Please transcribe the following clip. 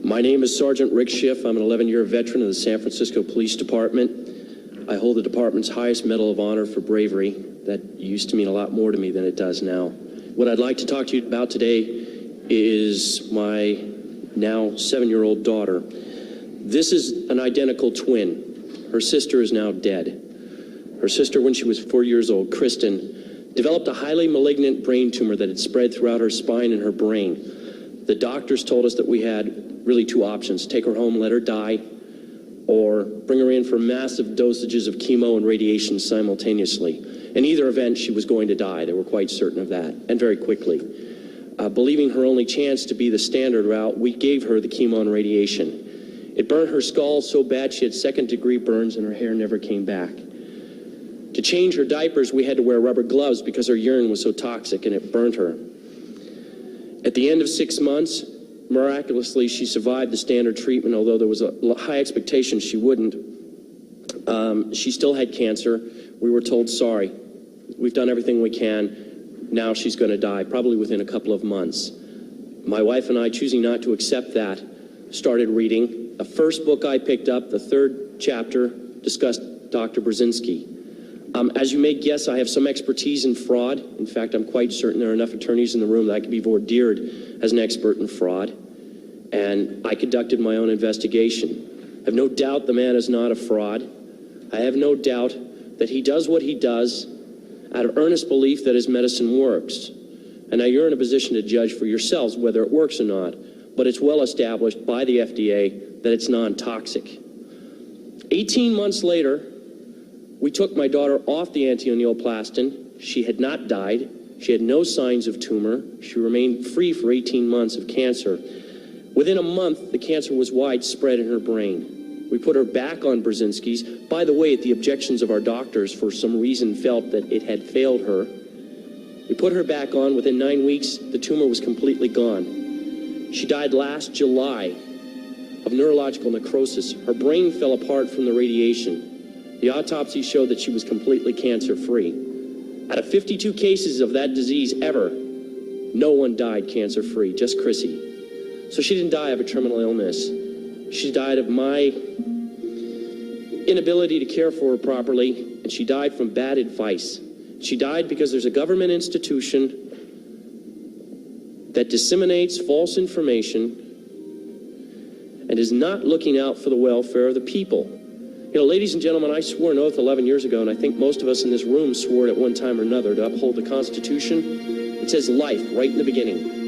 My name is Sergeant Rick Schiff. I'm an 11-year veteran of the San Francisco Police Department. I hold the department's highest Medal of Honor for bravery. That used to mean a lot more to me than it does now. What I'd like to talk to you about today is my now 7-year-old daughter. This is an identical twin. Her sister is now dead. Her sister, when she was 4 years old, Kristen, developed a highly malignant brain tumor that had spread throughout her spine and her brain. The doctors told us that we had really two options: take her home, let her die, or bring her in for massive dosages of chemo and radiation simultaneously. In either event, she was going to die. They were quite certain of that, and very quickly. Believing her only chance to be the standard route, we gave her the chemo and radiation. It burned her skull so bad she had second-degree burns and her hair never came back. To change her diapers, we had to wear rubber gloves because her urine was so toxic and it burned her. At the end of 6 months, miraculously, she survived the standard treatment, although there was a high expectation she wouldn't. She still had cancer. We were told, sorry, we've done everything we can. Now she's going to die, probably within a couple of months. My wife and I, choosing not to accept that, started reading. The first book I picked up, the third chapter, discussed Dr. Brzezinski. As you may guess, I have some expertise in fraud. In fact, I'm quite certain there are enough attorneys in the room that I could be vordeered as an expert in fraud. And I conducted my own investigation. I have no doubt the man is not a fraud. I have no doubt that he does what he does out of earnest belief that his medicine works. And now you're in a position to judge for yourselves whether it works or not. But it's well established by the FDA that it's non-toxic. 18 months later, we took my daughter off the anti-neoplastin. She had not died. She had no signs of tumor. She remained free for 18 months of cancer. Within a month, the cancer was widespread in her brain. We put her back on Brzezinski's. By the way, at the objections of our doctors, for some reason felt that it had failed her. We put her back on. Within 9 weeks, the tumor was completely gone. She died last July of neurological necrosis. Her brain fell apart from the radiation. The autopsy showed that she was completely cancer-free. Out of 52 cases of that disease ever, no one died cancer-free, just Chrissy. So she didn't die of a terminal illness. She died of my inability to care for her properly, and she died from bad advice. She died because there's a government institution that disseminates false information and is not looking out for the welfare of the people. You know, ladies and gentlemen, I swore an oath 11 years ago, and I think most of us in this room swore it at one time or another, to uphold the Constitution. It says life right in the beginning.